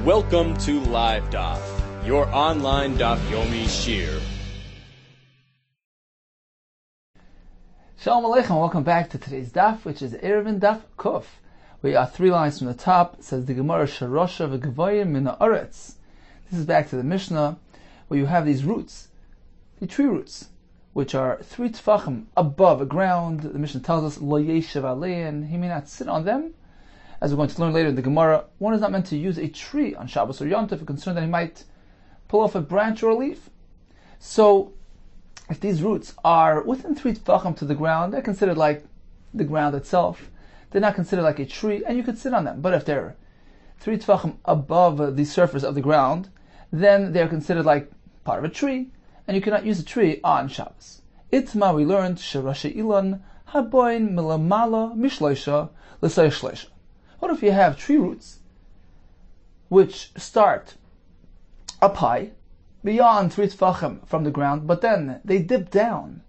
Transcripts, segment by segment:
Welcome to Live Daf, your online Daf Yomi Shir. Shalom Aleichem, welcome back to today's Daf, which is Eruvin Daf Kuf. We are 3 lines from the top. It says the Gemara Sharosha v'Gavoyim min ha'aretz. This is back to the Mishnah, where you have these roots, the tree roots, which are 3 tefachim above the ground. The Mishnah tells us lo yeshev alein, he may not sit on them. As we're going to learn later in the Gemara, one is not meant to use a tree on Shabbos or Yom Tov if you're concerned that he might pull off a branch or a leaf. So, if these roots are within 3 tefachim to the ground, they're considered like the ground itself. They're not considered like a tree, and you could sit on them. But if they're 3 tefachim above the surface of the ground, then they're considered like part of a tree, and you cannot use a tree on Shabbos. Itma, we learned, Sherashi Ilan, Haboin Milamala Mishleisha L'say Shleisha. What if you have tree roots which start up high, beyond 3 tefachim from the ground, but then they dip down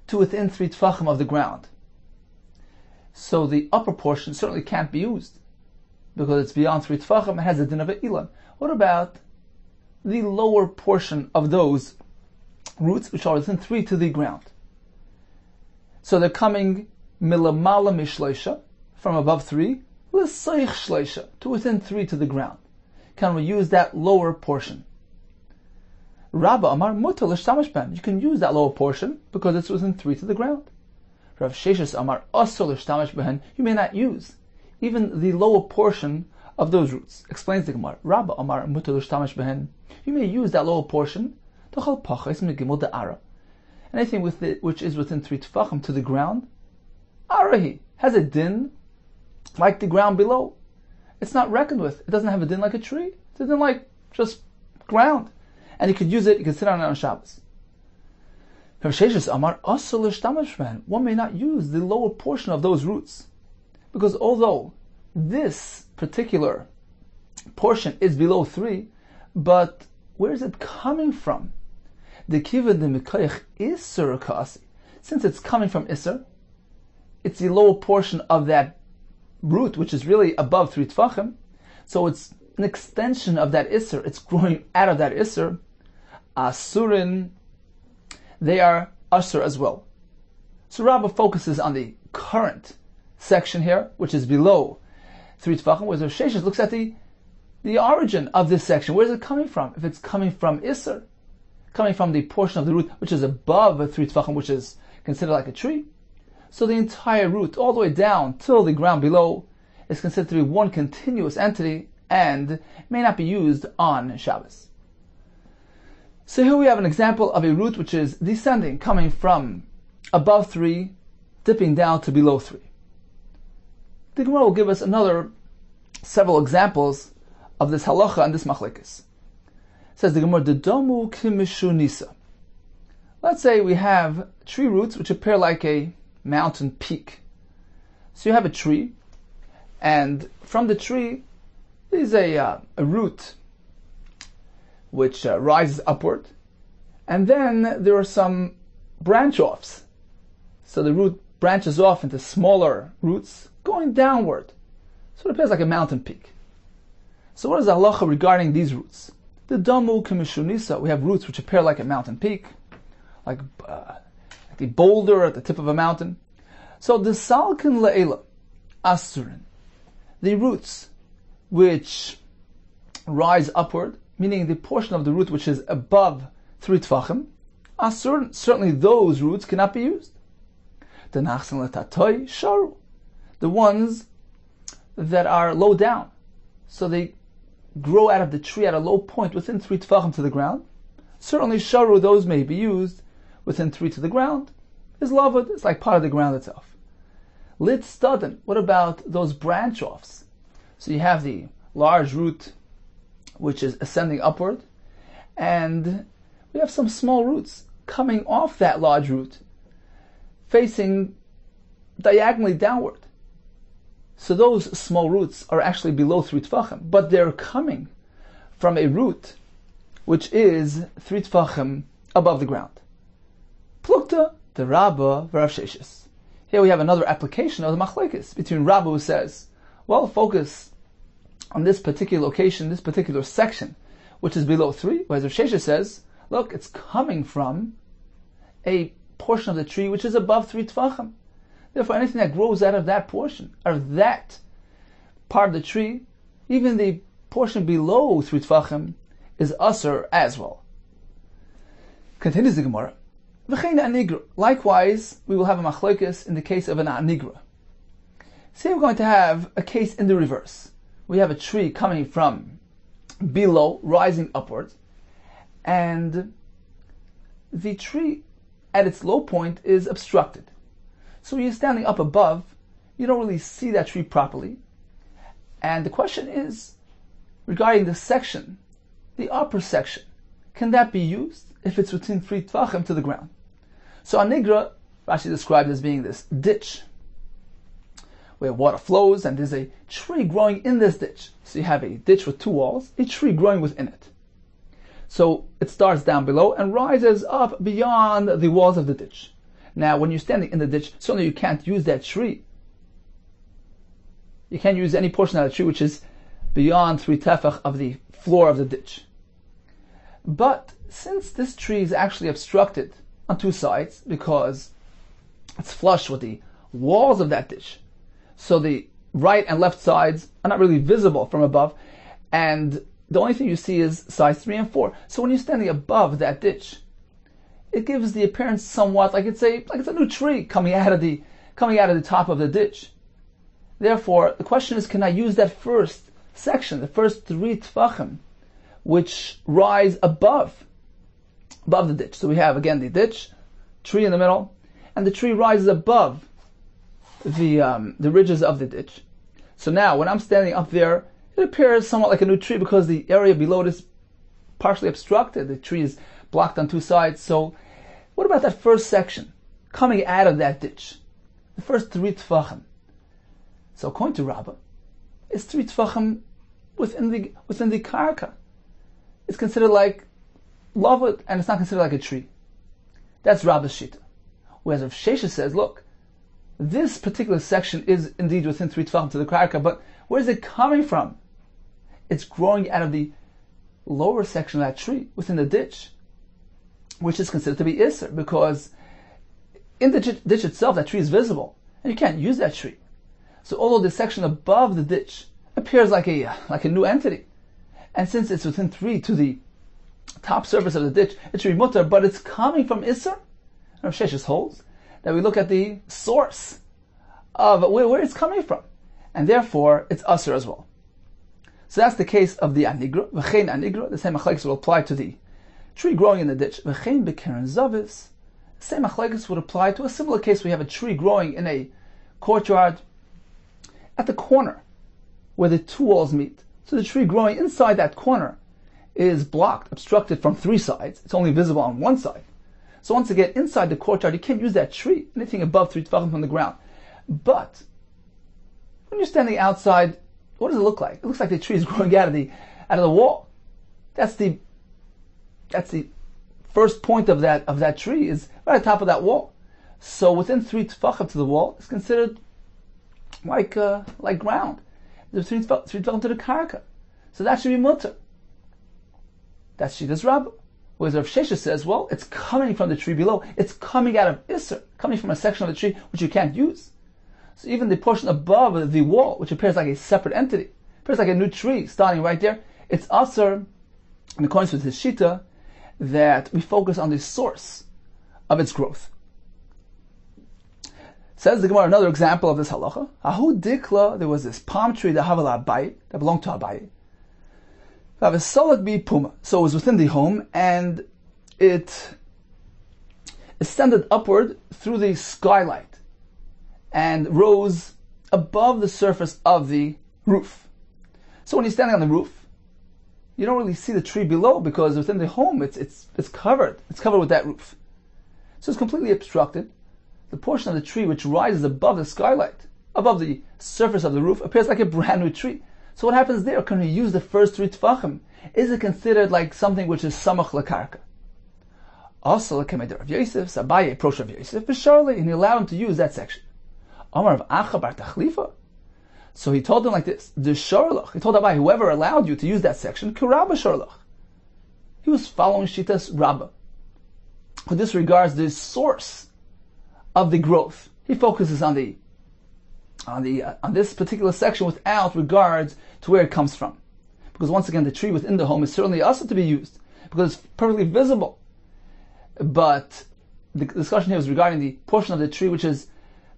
to within 3 tefachim of the ground? So the upper portion certainly can't be used because it's beyond 3 tefachim. It has a din of an ilan. What about the lower portion of those roots which are within 3 to the ground? So they're coming milamala mishleisha, from above 3, l'sayich shleisha, to within 3 to the ground. Can we use that lower portion? Rabba Amar mutar l'shtamish ben. You can use that lower portion because it's within 3 to the ground. Rav Sheshes Amar asur l'shtamish ben. You may not use even the lower portion of those roots. Explains the Gemara. Rabba Amar mutar l'shtamish ben. You may use that lower portion. T'chal pachas megimel de'ara. Anything with it which is within 3 tefachim to the ground, arahi, has a din like the ground below. It's not reckoned with. It doesn't have a din like a tree. It's a din like just ground. And you could use it, you could sit on it on Shabbos. One may not use the lower portion of those roots, because although this particular portion is below 3, but where is it coming from? The kiva de mikoyach isur kasi. Since it's coming from isur, it's the lower portion of that root, which is really above 3 tefachim, so it's an extension of that isser. It's growing out of that isser. Asurin, they are asur as well. So Rabbah focuses on the current section here, which is below 3 tefachim, whereas Rav Sheshes looks at the origin of this section. Where is it coming from? If it's coming from isser, coming from the portion of the root which is above 3 tefachim, which is considered like a tree, so the entire root, all the way down till the ground below, is considered to be one continuous entity and may not be used on Shabbos. So here we have an example of a root which is descending, coming from above 3, dipping down to below 3. The Gemara will give us several examples of this halacha and this machlekes. Says the Gemara, "Dedomu kimishu nisa." Let's say we have tree roots which appear like a mountain peak. So you have a tree, and from the tree is a root which rises upward, and then there are some branch offs. So the root branches off into smaller roots going downward. So it appears like a mountain peak. So what is the halacha regarding these roots? The damu kimishunisa, we have roots which appear like a mountain peak, like the boulder at the tip of a mountain. So the salkin le'ela asurin, the roots which rise upward, meaning the portion of the root which is above 3 tefachim, asurin, certainly those roots cannot be used. The nachsan letatoi sharu, the ones that are low down, so they grow out of the tree at a low point within 3 tefachim to the ground, certainly sharu, those may be used within 3 to the ground, is lavud, it's like part of the ground itself. Lit studden, what about those branch offs? So you have the large root which is ascending upward, and we have some small roots coming off that large root, facing diagonally downward. So those small roots are actually below 3 tefachim, but they're coming from a root which is 3 tefachim above the ground. Plukta the Rabbah v'Rav Sheshes. Here we have another application of the machlekes between Rabbah, who says, well, focus on this particular location, this particular section, which is below 3, whereas Rav Sheshes says, look, it's coming from a portion of the tree which is above 3 tfachim. Therefore, anything that grows out of that portion, out of that part of the tree, even the portion below 3 tfachim, is usher as well. Continues the Gemara. Likewise, we will have a machlokes in the case of an anigra. Say we're going to have a case in the reverse. We have a tree coming from below, rising upwards, and the tree at its low point is obstructed. So when you're standing up above, you don't really see that tree properly. And the question is, regarding the section, the upper section, can that be used if it's within 3 tvachim to the ground? So anigra, Rashi described as being this ditch, where water flows and there's a tree growing in this ditch. So you have a ditch with 2 walls, a tree growing within it. So it starts down below and rises up beyond the walls of the ditch. Now when you're standing in the ditch, certainly you can't use that tree. You can't use any portion of the tree which is beyond 3 tefach of the floor of the ditch. But since this tree is actually obstructed on 2 sides because it's flush with the walls of that ditch, so the right and left sides are not really visible from above, and the only thing you see is sides 3 and 4. So when you're standing above that ditch, it gives the appearance somewhat like it's a new tree coming out of the top of the ditch. Therefore, the question is, can I use that first section, the first 3 tfachim, which rise above the ditch? So we have again the ditch, tree in the middle, and the tree rises above the ridges of the ditch. So now, when I'm standing up there, it appears somewhat like a new tree because the area below it is partially obstructed. The tree is blocked on 2 sides. So, what about that first section coming out of that ditch? The first 3 tfachim. So, according to Rabbah, it's 3 tfachim within the karka. It's considered like lavud, and it's not considered like a tree. That's Rabbah's shita. Whereas Rav Sheshes says, look, this particular section is indeed within 3 tefachim to the karka, but where is it coming from? It's growing out of the lower section of that tree, within the ditch, which is considered to be Isser, because in the ditch itself, that tree is visible, and you can't use that tree. So although the section above the ditch appears like a new entity, and since it's within 3 to the top surface of the ditch, it should be mutter, but it's coming from Isser. Rav Sheshes holds that we look at the source of where it's coming from, and therefore it's Asr as well. So that's the case of the anigra. V'chein anigra, the same machlekes will apply to the tree growing in the ditch. V'chein b'keren zavis, the same machlekes would apply to a similar case. We have a tree growing in a courtyard at the corner where the 2 walls meet. So the tree growing inside that corner is blocked, obstructed from 3 sides. It's only visible on 1 side. So once again, inside the courtyard, you can't use that tree, anything above 3 tefachim from the ground. But when you're standing outside, what does it look like? It looks like the tree is growing out of the wall. That's the first point of that tree is right at the top of that wall. So within 3 tefachim to the wall, it's considered like ground. There's 3 tefachim to the karka. So that should be mutter. That's Shitas Rabbah. Whereas Rav Sheshes says, well, it's coming from the tree below. It's coming out of Isser, coming from a section of the tree which you can't use. So even the portion above the wall, which appears like a separate entity, appears like a new tree starting right there, it's Asr, in accordance with his Shita, that we focus on the source of its growth. Says the Gemara, another example of this halacha. Ahu dikla, there was this palm tree that havala Abaye, that belonged to Abaye. So it was within the home, and it ascended upward through the skylight and rose above the surface of the roof. So when you're standing on the roof, you don't really see the tree below because within the home it's covered. It's covered with that roof. So it's completely obstructed. The portion of the tree which rises above the skylight, above the surface of the roof, appears like a brand new tree. So what happens there? Can we use the first 3 tefachim? Is it considered like something which is samach lekarka? Also, like Rav Yosef, Abaye approached Rav Yosef, and he allowed him to use that section. Amar of Acha bar Tachlifa. So he told them like this, the Sharlach, he told Abai, whoever allowed you to use that section, Kirabba Sharlach. He was following Shitas Rabbah, who disregards the source of the growth. He focuses on this particular section without regards to where it comes from. Because once again, the tree within the home is certainly also to be used, because it's perfectly visible. But the discussion here is regarding the portion of the tree which is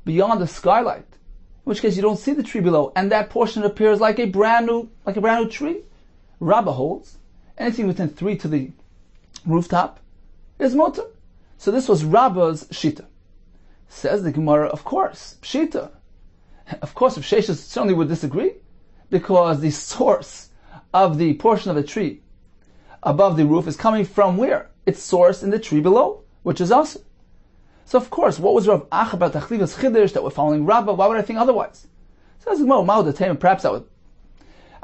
beyond the skylight, in which case you don't see the tree below, and that portion appears like a brand new tree. Rabbah holds anything within 3 to the rooftop is mutter. So this was Rabbah's shita. Says the Gemara, of course, shita. Of course, if Sheshes certainly would disagree, because the source of the portion of the tree above the roof is coming from where? It's sourced in the tree below, which is us. So of course, what was Rav Ach about Tachlivas Chiddush that we're following Rabbah? Why would I think otherwise? Says perhaps I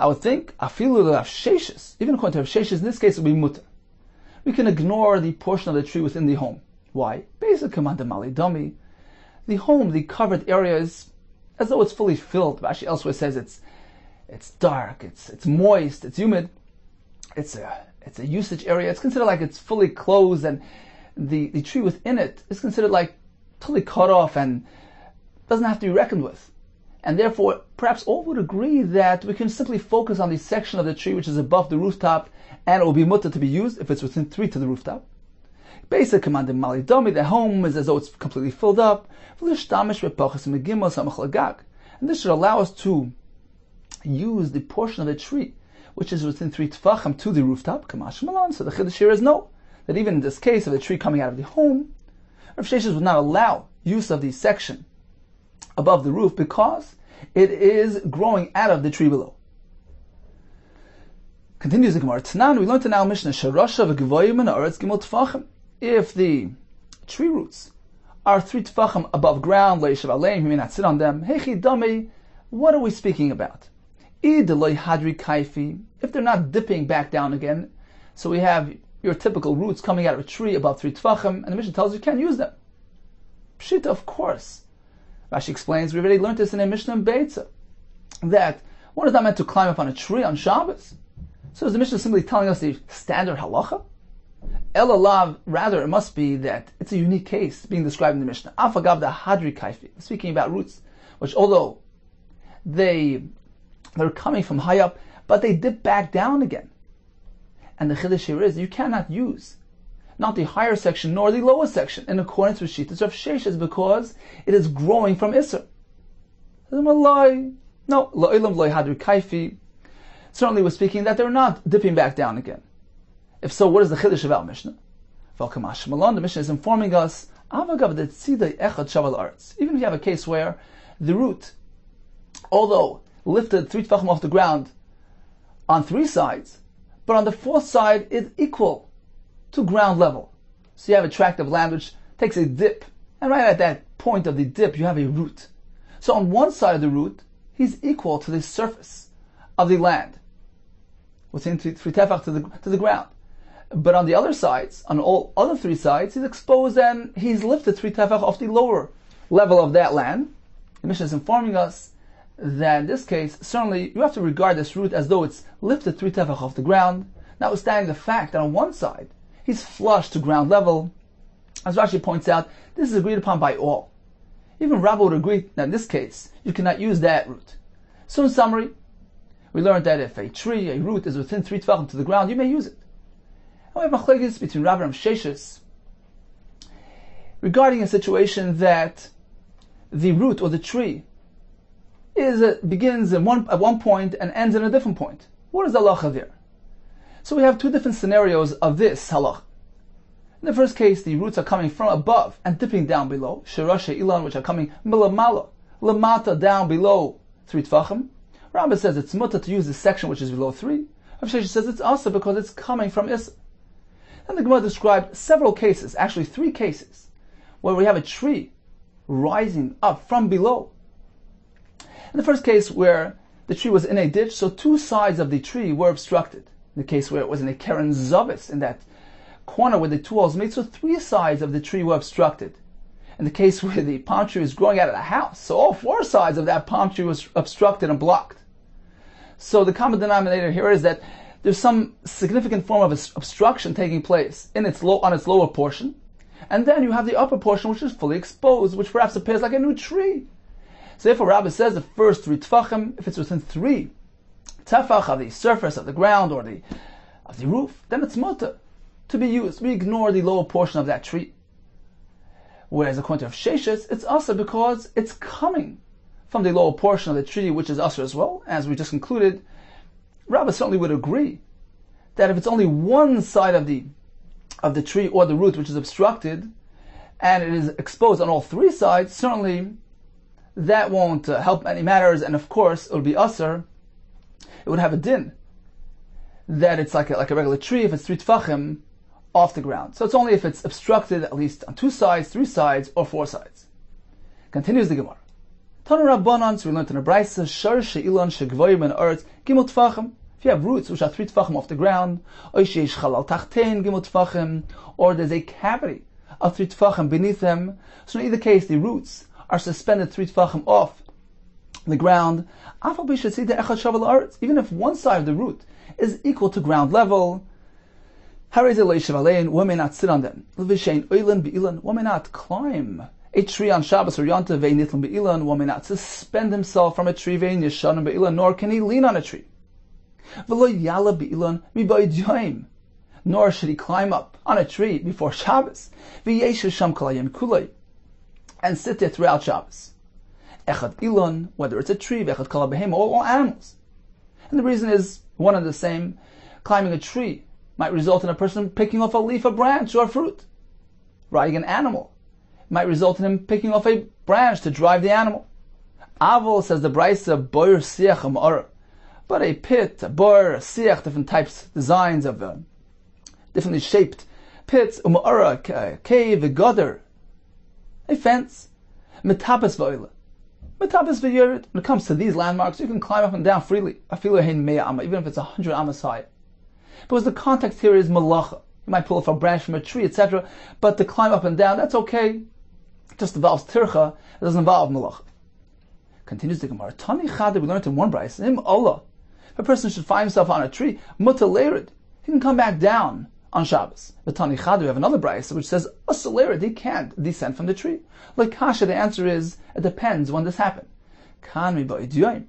would think Afilu Rav Sheshes, even according to Rav Sheshes, in this case it would be mutter. We can ignore the portion of the tree within the home. Why? Basic command of Mali Dami. The home, the covered area is as though it's fully filled. Rashi elsewhere says it's dark, it's moist, it's humid. It's a usage area. It's considered like it's fully closed, and the tree within it is considered like totally cut off and doesn't have to be reckoned with. And therefore, perhaps all would agree that we can simply focus on the section of the tree which is above the rooftop, and it will be mutter to be used if it's within 3 to the rooftop. Basic command in Mali Domi, the home is as though it's completely filled up. And this should allow us to use the portion of the tree which is within 3 tefachim to the rooftop. So the chiddush here is no, that even in this case of the tree coming out of the home, Rav Sheshes would not allow use of the section above the roof because it is growing out of the tree below. Continues the Gemara. Tanan, we learned in our Mishnah, Sharasha v'gevoyim and haaretz gimel tefachim. If the tree roots are 3 tefachim above ground, leishav aleim, he may not sit on them. Hechi dami, what are we speaking about? Ideloi hadri kaifi, if they're not dipping back down again. So we have your typical roots coming out of a tree above 3 tefachim, and the Mishnah tells you can't use them. Pshita, of course. Rashi explains, we already learned this in a Mishnah in Beitza, that one is not meant to climb up on a tree on Shabbos. So is the Mishnah simply telling us the standard halacha? Elalav, rather, it must be that it's a unique case being described in the Mishnah. Afagav da hadri kaifi, speaking about roots, which although they're coming from high up, but they dip back down again. And the chiddush here is you cannot use not the higher section nor the lower section in accordance with Shittas of Sheshes because it is growing from Isser. No, lo'ilam lo'i hadri kaifi. Certainly we're speaking that they're not dipping back down again. If so, what is the chiddush of our Mishnah? The Mishnah is informing us, even if you have a case where the root, although lifted 3 tefachim off the ground on 3 sides, but on the 4th side is equal to ground level. So you have a tract of land which takes a dip, and right at that point of the dip you have a root. So on one side of the root, he's equal to the surface of the land, within 3 tefach to the ground. But on the other sides, on all other 3 sides, he's exposed and he's lifted 3 tefach off the lower level of that land. The Mishnah is informing us that in this case, certainly you have to regard this root as though it's lifted 3 tefach off the ground, notwithstanding the fact that on one side, he's flush to ground level. As Rashi points out, this is agreed upon by all. Even Rabbah would agree that in this case, you cannot use that root. So in summary, we learned that if a root is within 3 tefachim to the ground, you may use it. And we have machlekes between Rabbah and Sheshes regarding a situation that the root or the tree begins at one point and ends at a different point. What is the halacha there? So we have 2 different scenarios of this halacha. In the first case, the roots are coming from above and dipping down below, shirashe ilan, which are coming milamala, lamata, down below 3 tefachim. Rabbah says it's mutter to use this section which is below 3. Rav Sheshes says it's also because it's coming from Issa. And the Gemara described several cases, actually 3 cases, where we have a tree rising up from below. In the first case where the tree was in a ditch, so 2 sides of the tree were obstructed. In the case where it was in a Keren Zavis, in that corner where the 2 holes made, so 3 sides of the tree were obstructed. in the case where the palm tree was growing out of the house. So all four sides of that palm tree was obstructed and blocked. So the common denominator here is that there's some significant form of obstruction taking place on its lower portion. And then you have the upper portion which is fully exposed, which perhaps appears like a new tree. So therefore Rabbi says the first 3 tefachim, if it's within 3 tefach of the surface of the ground or of the roof, then it's mutter to be used. We ignore the lower portion of that tree. Whereas according to Rav Sheshes, it's usher because it's coming from the lower portion of the tree, which is usher as well. As we just concluded, Rabbi certainly would agree that if it's only one side of the tree or the root which is obstructed, and it is exposed on all 3 sides, certainly that won't help any matters, and of course it would be usher. It would have a din that it's like a regular tree if it's 3 tefachim off the ground. So it's only if it's obstructed at least on 2 sides, 3 sides, or 4 sides. Continues the Gemara. Tanu Rabbanan, so we learned in a Brisa, Shar she'ilan shegvoyim and earth, gimel tefachim. If you have roots which are 3 tefachim off the ground, or sheish chalal tachtein gimel tefachim, or there's a cavity of 3 tefachim beneath them, so in either case the roots are suspended 3 tefachim off the ground, even if one side of the root is equal to ground level, one may not sit on them. One may not climb a tree on Shabbos or Yontav, one may not suspend himself from a tree, nor can he lean on a tree. Nor should he climb up on a tree before Shabbos, and sit there throughout Shabbos. Echad ilon, whether it's a tree, v'echad kala behem, all animals. And the reason is one and the same. Climbing a tree might result in a person picking off a leaf, a branch, or fruit. Riding an animal might result in him picking off a branch to drive the animal. Avol, says the Brisa, boir siach amar. But a pit, a boir, a siach, different types, designs of differently shaped pits, umara, cave, a gutter, a fence, metapas v'oila. Metapas v'yerid. When it comes to these landmarks, you can climb up and down freely, even if it's 100 amas high. Because the context here is malacha. You might pull off a branch from a tree, etc. But to climb up and down, that's okay. It just involves tircha. It doesn't involve malacha. Continues the Gemara. Tani chad, we learned in one Brisa, Im Allah. If a person should find himself on a tree, mutalerid, he can come back down on Shabbos. But Tani chad, we have another Brisa which says asalerid, he can't descend from the tree. Like Kasha, the answer is, it depends when this happened. Kan mi ba'idyoyim.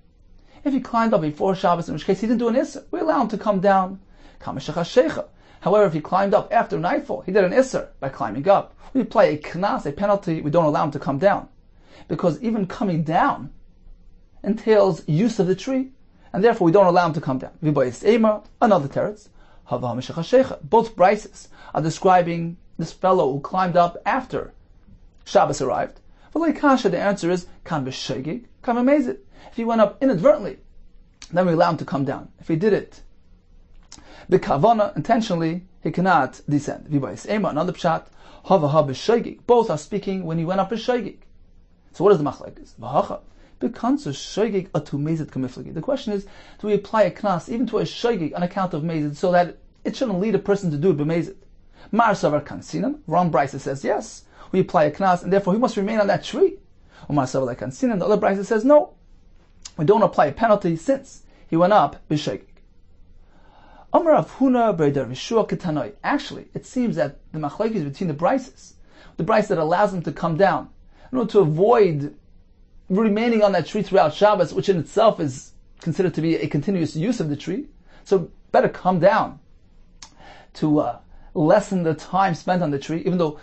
If he climbed up before Shabbos, in which case he didn't do an Isser, we allow him to come down. However, if he climbed up after nightfall, he did an Isser by climbing up. We apply a knas, a penalty, we don't allow him to come down. Because even coming down entails use of the tree, and therefore we don't allow him to come down. Another teretz. Both Brises are describing this fellow who climbed up after Shabbos arrived. The answer is, if he went up inadvertently, then we allow him to come down. If he did it b'kavana, intentionally, he cannot descend. Another pshat, both are speaking when he went up b'shaygig. So what is the machlekes? The question is, do we apply a knas even to a shaygig on account of mezid, so that it shouldn't lead a person to do it b'mezid? Mar savar kansinan, Ram Brisa says yes, we apply a knas, and therefore he must remain on that tree. Umar savar kansinan, the other Brisa says no, we don't apply a penalty since he went up b'shaygig. Actually, it seems that the machlekes between the Brises, the Brise that allows him to come down, in order to avoid remaining on that tree throughout Shabbos, which in itself is considered to be a continuous use of the tree, so better come down to lessen the time spent on the tree, even though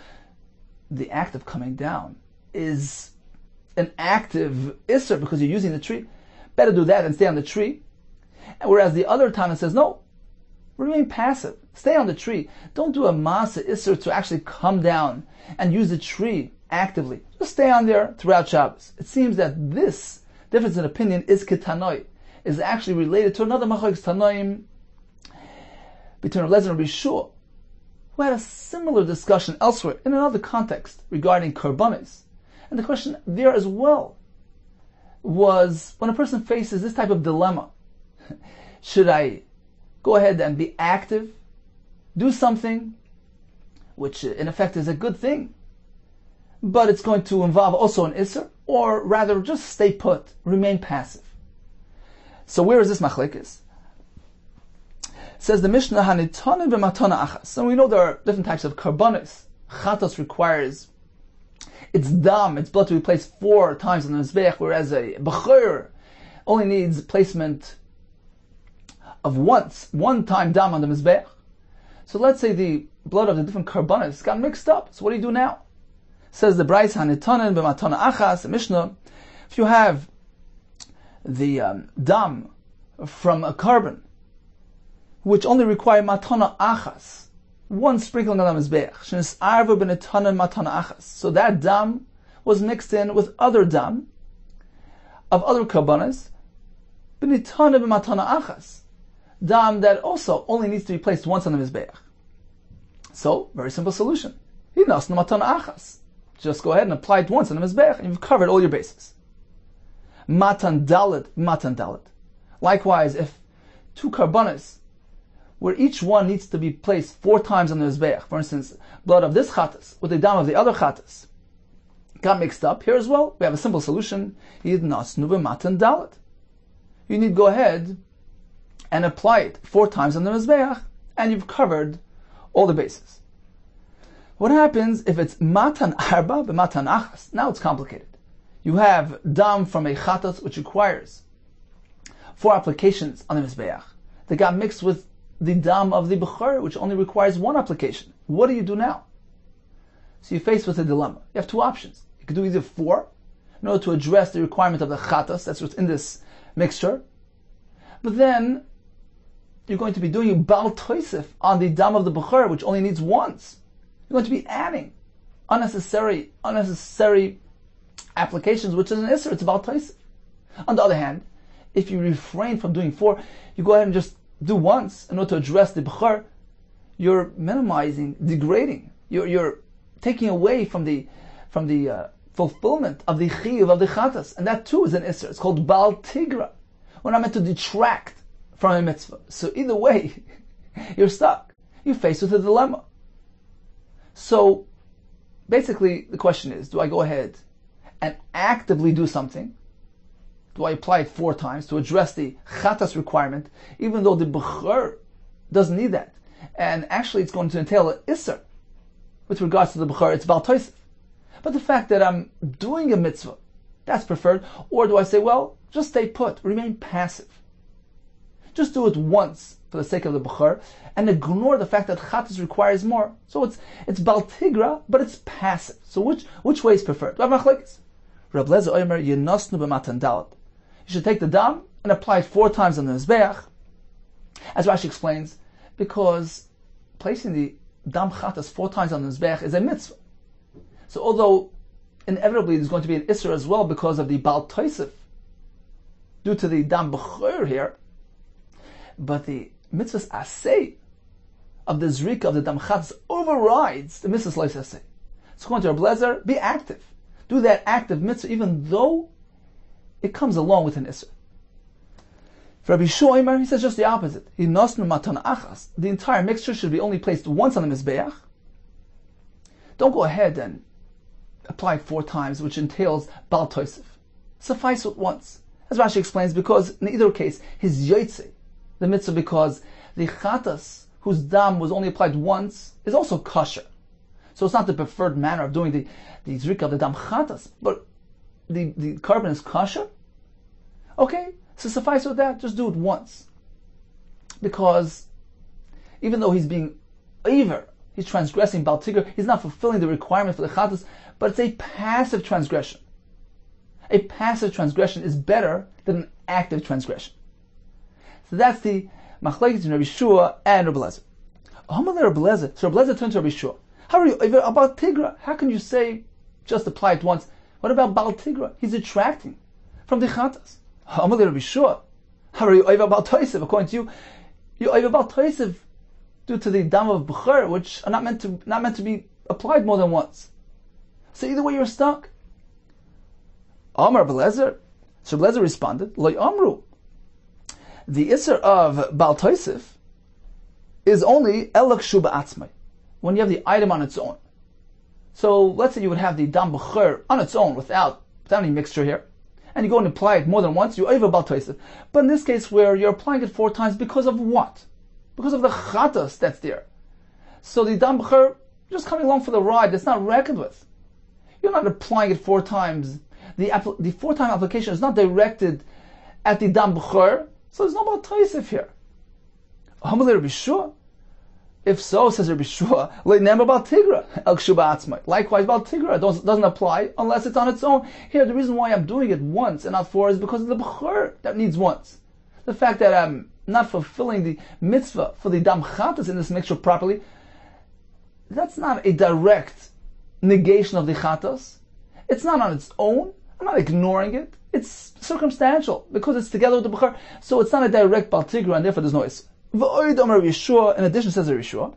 the act of coming down is an active isser because you're using the tree. Better do that than stay on the tree. And whereas the other Tana says, no, remain passive. Stay on the tree. Don't do a masa isser to actually come down and use the tree actively. Just stay on there throughout Shabbos. It seems that this difference in opinion is ketanoi, is actually related to another machlokes tanoim between Rav Lezer and Rabbi Shua, who had a similar discussion elsewhere in another context regarding korbanos. And the question there as well was, when a person faces this type of dilemma, should I go ahead and be active, do something which in effect is a good thing, but it's going to involve also an Isser, or rather just stay put, remain passive. So where is this machlekes? Says the Mishnah, Hanitanin b'matana achas. So we know there are different types of karbanos. Chatos requires its dam, its blood to be placed 4 times on the mizbeach, whereas a bechor only needs placement of one time dam on the mizbeach. So let's say the blood of the different karbanos got mixed up. So what do you do now? Says the Brais, Hanitanin b'matana achas, the Mishnah, if you have the dam from a carbon, which only require matana achas, one sprinkling on the mizbeach, shenis arva b'netanan matana achas. So that dam was mixed in with other dam of other karbanos, b'netanan b'matana achas, dam that also only needs to be placed once on the mizbeach. So, very simple solution. Hinasnu matana achas. Just go ahead and apply it once on the mizbeach, and you've covered all your bases. Matan dalet. Likewise, if 2 karbanos, where each one needs to be placed 4 times on the mizbeach, for instance, blood of this chatas with the dam of the other chatas, got mixed up, here as well, we have a simple solution. Yidnasnu b'matan dalet. You need to go ahead and apply it 4 times on the mizbeach, and you've covered all the bases. What happens if it's matan arba b'matan achas? Now it's complicated. You have dam from a chatas which requires 4 applications on the mizbeach. They got mixed with the dam of the bechor, which only requires 1 application. What do you do now? So you're faced with a dilemma. You have 2 options. You could do either 4 in order to address the requirement of the chatas that's what's in this mixture, but then you're going to be doing bal toisif on the dam of the bechor, which only needs once. You're going to be adding unnecessary applications, which is an isser, it's bal toisif. On the other hand, if you refrain from doing 4, you go ahead and just do once in order to address the bechor, you're minimizing, degrading. You're taking away from the fulfillment of the chiyuv of the chatas, and that too is an isser. It's called bal tigra. We're not meant to detract from a mitzvah. So either way, you're stuck. You're faced with a dilemma. So basically, the question is: do I go ahead and actively do something? Do I apply it 4 times to address the chatas requirement, even though the bechor doesn't need that? And actually it's going to entail an isser. With regards to the bechor, it's bal toisif. But the fact that I'm doing a mitzvah, that's preferred. Or do I say, well, just stay put, remain passive. Just do it once for the sake of the bechor, and ignore the fact that chatas requires more. So it's bal tigra, but it's passive. So which way is preferred? Rabbi Lezer Omer Yenasnu b'matan dalet. You should take the dam and apply it 4 times on the mizbeach, as Rashi explains, because placing the dam chatas 4 times on the mizbeach is a mitzvah. So although inevitably there's going to be an isser as well because of the bal toisif, due to the dam bechor here, but the mitzvah's aseh of the zrika of the dam chatas overrides the mitzvah's lois aseh. So according to Rabbi Lezer, be active. Do that active mitzvah even though it comes along with an isser. For Rabbi Yehuda, he says just the opposite. The entire mixture should be only placed once on the mizbeach. Don't go ahead and apply it 4 times, which entails bal toisif. Suffice it once. As Rashi explains, because in either case, his yotze, the mitzvah, because the chatas, whose dam was only applied once, is also kosher. So it's not the preferred manner of doing the zrika of the dam chatas, but the carbon is kosher. Okay, so suffice with that, just do it once. Because even though he's being aver, he's transgressing bal tigra, he's not fulfilling the requirement for the chatas, but it's a passive transgression. A passive transgression is better than an active transgression. So that's the machlekes in Rabbi Yehuda and Rabbi Lezer. So Rabbi Lezer turned to Rabbi Yehuda. How are you about tigra? How can you say just apply it once? What about bal tigra? He's detracting from the chatas. Rabbi Yehuda. How are you over bal toisif? According to you, you're over bal toisif due to the dam of bechor, which are not meant to be applied more than once. So either way, you're stuck. Amar Belezer. So Belezer responded, Lo Amru. The isser of bal toisif is only elak shu ba'atzmai, when you have the item on its own. So let's say you would have the dam b'chur on its own without any mixture here, and you go and apply it more than once, you over bal toisif. But in this case where you're applying it 4 times because of what? Because of the chatas that's there. So the dam b'chur just coming along for the ride, that's not reckoned with. You're not applying it 4 times. The 4-time application is not directed at the dam b'chur, so there's no bal toisif here. If so, says Rabbi Shua, likewise, bal tigra doesn't apply unless it's on its own. Here, the reason why I'm doing it once and not 4 is because of the b'chur that needs once. The fact that I'm not fulfilling the mitzvah for the dam chatas in this mixture properly, that's not a direct negation of the chatas. It's not on its own. I'm not ignoring it. It's circumstantial because it's together with the b'chur. So it's not a direct bal tigra, and therefore there's no issue. In addition, says the Rishua,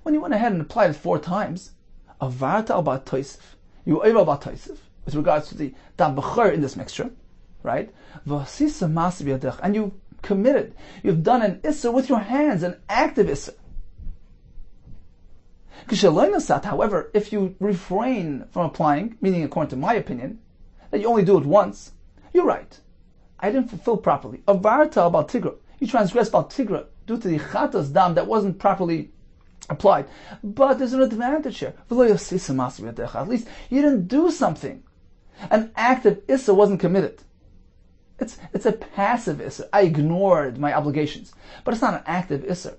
when you went ahead and applied it 4 times, you over about toisif with regards to the dam b'chur in this mixture, right? And you committed, you've done an isser with your hands, an active isser. However, if you refrain from applying, meaning according to my opinion, that you only do it once, you're right. I didn't fulfill properly. Avarta bal tigra. You transgressed bal tigra due to the chatas dam that wasn't properly applied. But there's an advantage here. At least you didn't do something. An active issa wasn't committed. It's a passive issa. I ignored my obligations. But it's not an active issa.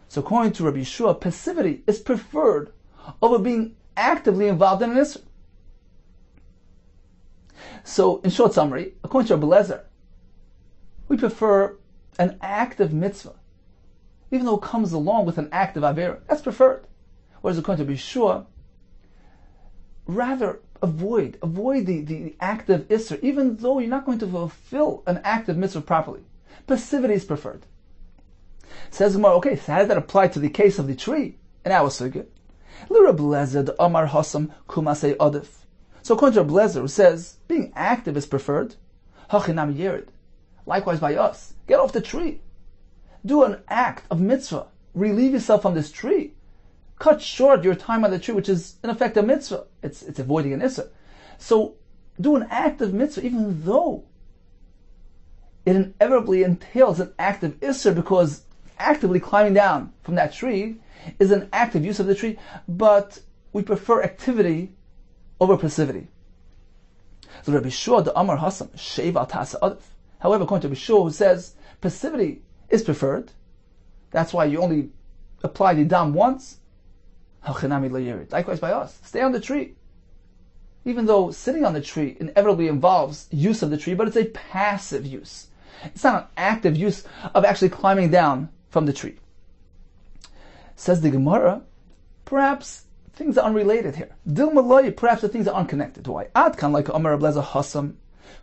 So according to Rabbi Yeshua, passivity is preferred over being actively involved in an issa. So, in short summary, according to Rabbi Lezer, we prefer an active mitzvah, even though it comes along with an active avera. That's preferred. Whereas according to Rabbi Yeshua, rather avoid the active isser, even though you're not going to fulfill an active mitzvah properly. Passivity is preferred. Says Gemara, okay, so how did that apply to the case of the tree in our sugya? L'Rabbi Lezer Amar Hasam Kumasei Adif. So according to Rabbi Lezer, who says being active is preferred, Hachinam Yerid. Likewise by us, get off the tree. Do an act of mitzvah. Relieve yourself from this tree. Cut short your time on the tree, which is in effect a mitzvah. It's avoiding an issa. So do an act of mitzvah, even though it inevitably entails an act of issa, because actively climbing down from that tree is an active use of the tree, but we prefer activity over passivity. So Rabbi Shua the Amar Hasam Sheva Tasa Adif. However, according to Rabbi Shua, who says passivity is preferred, that's why you only apply the dam once. Likewise by us, stay on the tree. Even though sitting on the tree inevitably involves use of the tree, but it's a passive use. It's not an active use of actually climbing down from the tree. Says the Gemara, perhaps things are unrelated here. Perhaps the things are unconnected. Why? Adkan like Amar Rabbi Lezer Hasam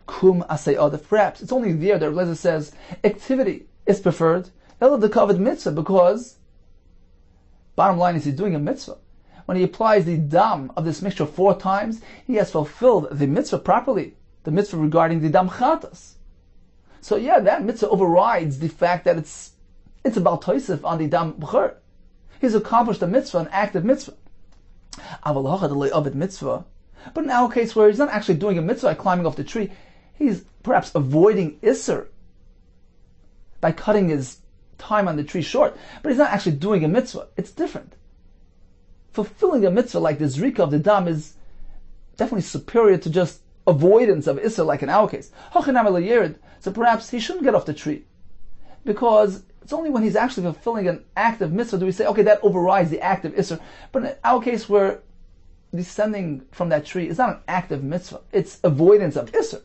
Kum Asay Adif. Perhaps it's only there that Rabbi Lezer says activity is preferred. Ela the covered mitzvah, because bottom line is he's doing a mitzvah. When he applies the dam of this mixture 4 times, he has fulfilled the mitzvah properly. The mitzvah regarding the dam chatas. So yeah, that mitzvah overrides the fact that it's a bal toisif on the dam b'chur. He's accomplished a mitzvah, an active mitzvah. But in our case, where he's not actually doing a mitzvah by climbing off the tree, he's perhaps avoiding isser by cutting his time on the tree short, but he's not actually doing a mitzvah. It's different. Fulfilling a mitzvah like the zrika of the dam is definitely superior to just avoidance of isser, like in our case. So perhaps he shouldn't get off the tree, because it's only when he's actually fulfilling an active mitzvah do we say, okay, that overrides the active isser. But in our case, where descending from that tree is not an active mitzvah, it's avoidance of isser.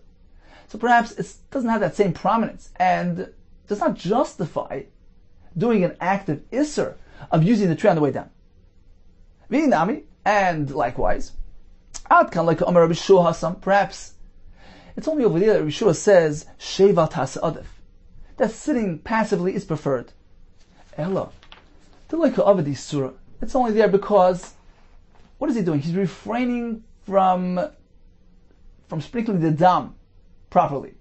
So perhaps it doesn't have that same prominence and does not justify doing an active isser of using the tree on the way down. And likewise, Adkan like Amar Rabbi Shua Hasam, perhaps it's only over there that Rabbi Shua says Sheva Tasa Adif, that sitting passively is preferred. Ella, it's only there because what is he doing? He's refraining from sprinkling the dam properly.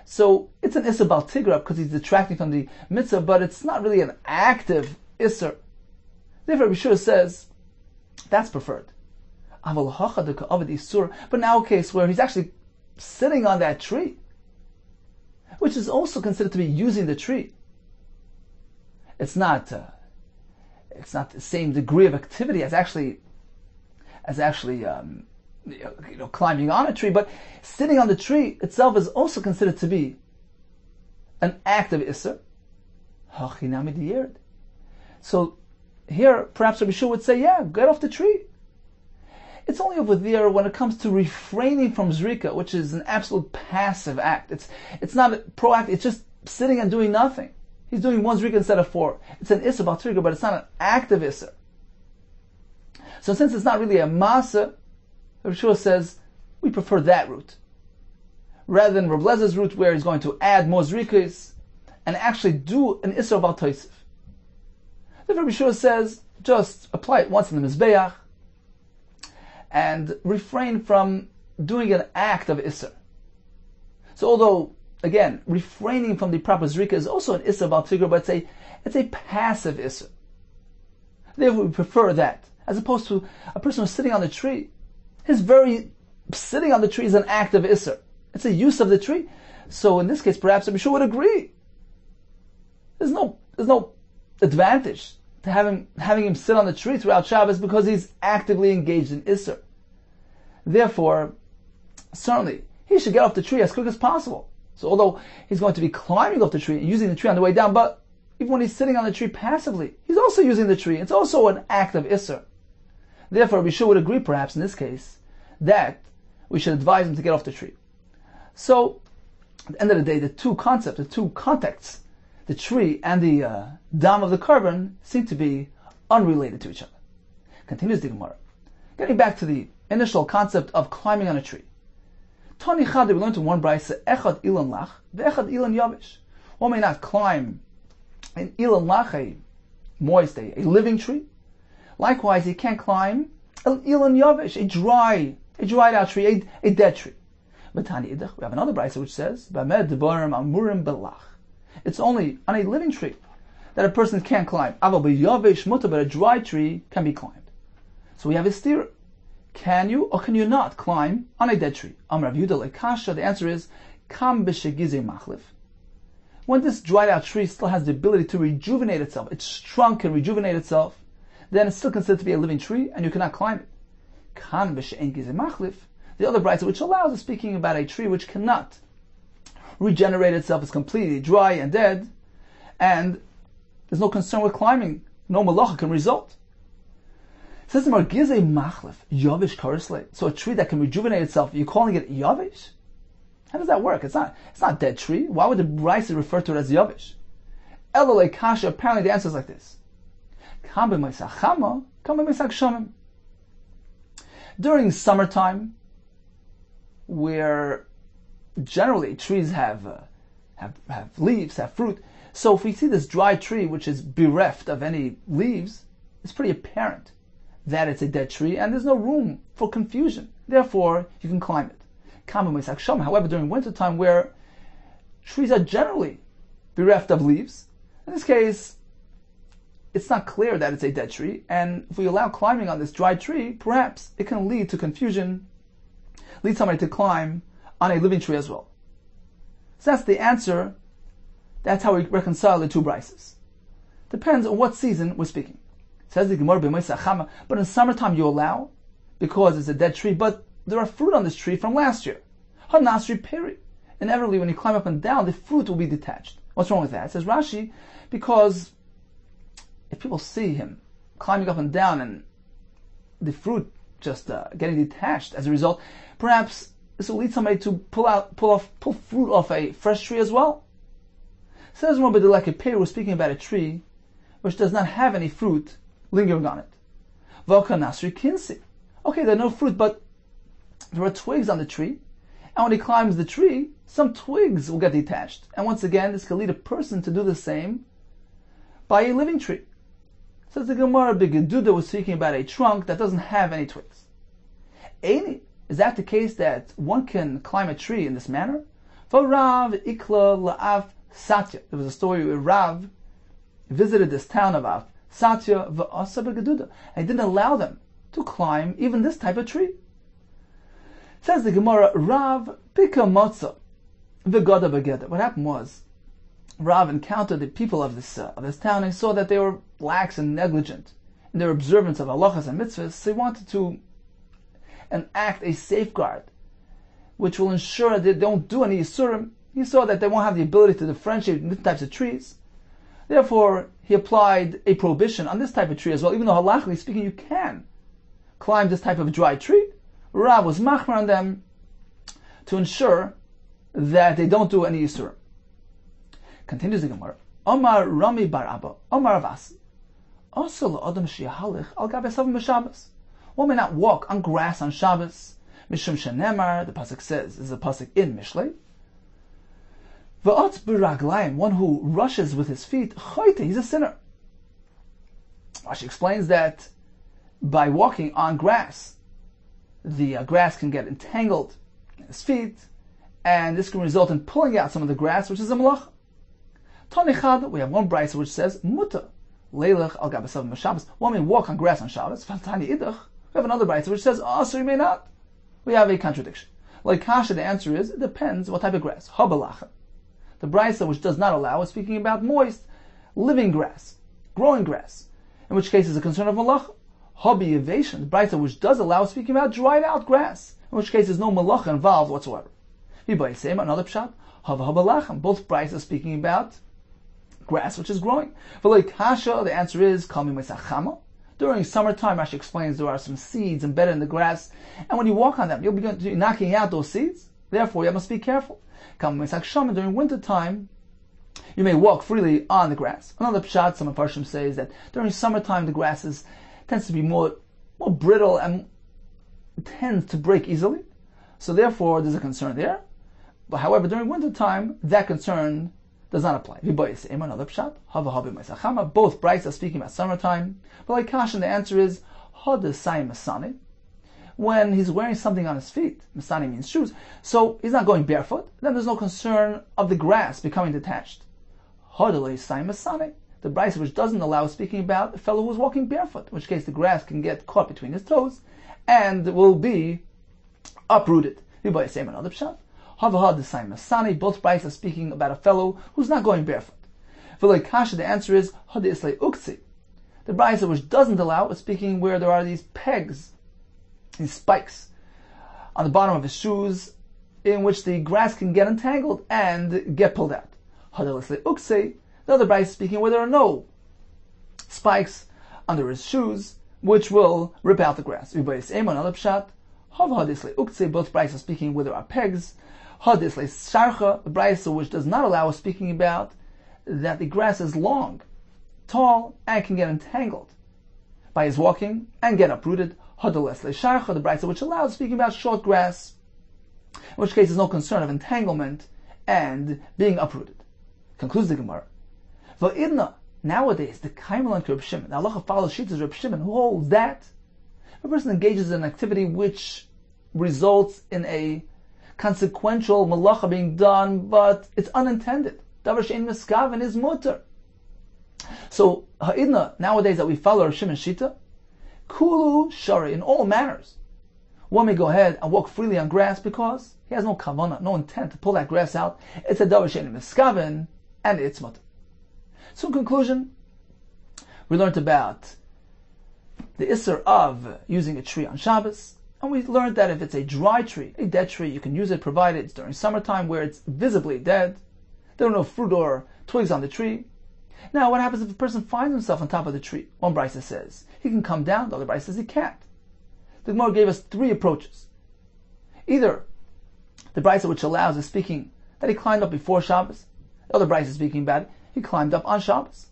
So it's an Issa Bal Tigra because he's detracting from the mitzvah, but it's not really an active Issa. Therefore, Rabbi Shua says That's preferred. But now a case where he's actually sitting on that tree, which is also considered to be using the tree. It's not the same degree of activity as actually climbing on a tree, but sitting on the tree itself is also considered to be an act of Isser. So here, perhaps Rabbi Yehuda would say, yeah, get off the tree. It's only over there when it comes to refraining from zrika, which is an absolute passive act. It's not proactive, it's just sitting and doing nothing. He's doing one zrika instead of four. It's an Isser Baltrika, but it's not an active Isser. So since it's not really a masa, Rabbi Yehuda says, we prefer that route. Rather than Rav Lezer's route where he's going to add more zrikas and actually do an Isser Bal Tosef. The Rabbi Yehuda says, just apply it once in the Mizbeach and refrain from doing an act of Isser. So although, again, refraining from the proper zrika is also an Isser Bal Tigra, but it's a passive Isser. Therefore we prefer that, as opposed to a person who's sitting on the tree. His very sitting on the tree is an act of Isser. It's a use of the tree. So in this case, perhaps Rabbi Yehuda would agree. There's no advantage to having him sit on the tree throughout Shabbos because he's actively engaged in Isser. Therefore, certainly, he should get off the tree as quick as possible. So although he's going to be climbing off the tree and using the tree on the way down, but even when he's sitting on the tree passively, he's also using the tree. It's also an act of Isser. Therefore, Rabbi Yehuda would agree, perhaps in this case, that we should advise him to get off the tree. So, at the end of the day, the two concepts, the two contexts, the tree and the dam of the carbon, seem to be unrelated to each other. Continues the Gemara. Getting back to the initial concept of climbing on a tree. Tani Chad, we learned in one brayse, Echad Ilan Lach, Ve'echad Ilan Yavish. One may not climb an Ilan Lach, a moist, a living tree. Likewise, he can't climb an Ilan Yavish, a dried out tree, a dead tree. But Tani Idach, we have another brayse which says, B'amed Debarim Amurim Belach. It's only on a living tree that a person can't climb. Aval B'Yavish Muta, but a dry tree can be climbed. So we have a steer. Can you or can you not climb on a dead tree? Rabbi Yehuda Kessler, the answer is, Kam b'shegize machlif. When this dried out tree still has the ability to rejuvenate itself, its trunk can rejuvenate itself, then it's still considered to be a living tree and you cannot climb it. Kam b'shegize machlif. The other brayse which allows is speaking about a tree which cannot regenerate itself, is completely dry and dead, and there's no concern with climbing. No malacha can result. Says the Margizei Machlef, Yavish Karisle. So a tree that can rejuvenate itself, you're calling it Yavish? How does that work? It's not a dead tree. Why would the Brisa refer to it as Yavish? Elolei Kasha, apparently the answer is like this. During summertime, where generally trees have leaves, have fruit, so if we see this dry tree which is bereft of any leaves, it's pretty apparent that it's a dead tree, and there's no room for confusion. Therefore, you can climb it. However, during wintertime, where trees are generally bereft of leaves, in this case, it's not clear that it's a dead tree, and if we allow climbing on this dry tree, perhaps it can lead to confusion, lead somebody to climb on a living tree as well. So that's the answer. That's how we reconcile the two brises. Depends on what season we're speaking. Says the Gemara, but in summertime you allow, because it's a dead tree, but there are fruit on this tree from last year. Hanasri peri. Inevitably, when you climb up and down, the fruit will be detached. What's wrong with that? It says Rashi, because if people see him climbing up and down and the fruit just getting detached as a result, perhaps this will lead somebody to pull fruit off a fresh tree as well. Says Rabbi Yehuda Kessler, we're speaking about a tree which does not have any fruit lingering on it. V'okanasri kinsi. Okay, there are no fruit, but there are twigs on the tree, and when he climbs the tree, some twigs will get detached. And once again, this can lead a person to do the same by a living tree. Says the Gemara, Rabbi Yehuda was speaking about a trunk that doesn't have any twigs. Is that the case that one can climb a tree in this manner? For Rav Ikla La'av Satya. There was a story where Rav visited this town of Av Satya v'asa b'geduda, and he didn't allow them to climb even this type of tree. Says the Gemara, Rav Pika Motza V'Goda Begeda. What happened was, Rav encountered the people of this town and saw that they were lax and negligent in their observance of halachas and mitzvahs, so he wanted to enact a safeguard which will ensure that they don't do any yisurim. He saw that they won't have the ability to differentiate different types of trees. Therefore, he applied a prohibition on this type of tree as well, even though halachically speaking you can climb this type of dry tree. Rav was machmir on them to ensure that they don't do any yisurim. Continues the Gemara. Omar Rami bar Abba, Omar Avasi. Also la'adam sheyahalich al gabe savim b'Shabbos. One may not walk on grass on Shabbos. Mishum shenemar, the pasuk says, this is a pasuk in Mishlei. V'ot b'raglayim, one who rushes with his feet, choite, he's a sinner. Rashi explains that by walking on grass, the grass can get entangled in his feet, and this can result in pulling out some of the grass, which is a malacha. Tanichad, we have one brayso which says, muta, leilach al gabe savim b'Shabbos. One may walk on grass on Shabbos. Fatani idach. We have another brayso which says, so you may not. We have a contradiction. Like kasha, the answer is, it depends what type of grass. Habalacha. The brayso which does not allow is speaking about moist, living grass, growing grass, in which case is a concern of malacha. Habi evasion, the brayso which does allow is speaking about dried out grass, in which case there's no malacha involved whatsoever. Another pshat, hava habalacham. Both braysos are speaking about grass which is growing. For like kasha, the answer is kami mesachama. During summertime, Rashi explains there are some seeds embedded in the grass, and when you walk on them, you'll be knocking out those seeds. Therefore, you must be careful. Kami mesachama. During wintertime, you may walk freely on the grass. Another pshat, some Parshim says that during summertime the grass tends to be more brittle and tends to break easily. So therefore, there's a concern there. But however, during wintertime, that concern does not apply. Another pshat, both brights are speaking about summertime. But like Kashan, the answer is hadasai masani. When he's wearing something on his feet, masani means shoes, so he's not going barefoot, then there's no concern of the grass becoming detached. Hadasai masani. The brayso which doesn't allow speaking about a fellow who's walking barefoot, in which case the grass can get caught between his toes and will be uprooted. Another pshat. Both braysos are speaking about a fellow who's not going barefoot. For like kasha, the answer is hadislei uksi. The brayso which doesn't allow is speaking where there are these pegs, these spikes on the bottom of his shoes, in which the grass can get entangled and get pulled out. Hadislei uksi. The other brayso is speaking where there are no spikes under his shoes, which will rip out the grass. Another pshat. Both braysos are speaking where there are pegs. Hadisle sharcha, the brayso which does not allow, is speaking about that the grass is long, tall, and can get entangled by his walking and get uprooted. Hadilesle sharcha, the brayso which allows, speaking about short grass, in which case there's no concern of entanglement and being uprooted. Concludes the Gemara. Va'idna, nowadays, the kaimelan Reb Shimon, the halacha follows shittas Reb Shimon, who holds that a person engages in an activity which results in a consequential malacha being done, but it's unintended. Davar she'ein miskaven is mutter. So ha'idna, nowadays that we follow Rav Shimon Shita, kulu shari, in all manners, one may go ahead and walk freely on grass because he has no kavana, no intent to pull that grass out. It's a davar she'ein miskaven, and it's mutter. So in conclusion, we learned about the isser of using a tree on Shabbos. And we learned that if it's a dry tree, a dead tree, you can use it provided it's during summertime where it's visibly dead. There are no fruit or twigs on the tree. Now, what happens if a person finds himself on top of the tree? One brayso says he can come down, the other brayso says he can't. The Gemara gave us three approaches. Either the brayso which allows is speaking that he climbed up before Shabbos. The other brayso is speaking about it, he climbed up on Shabbos.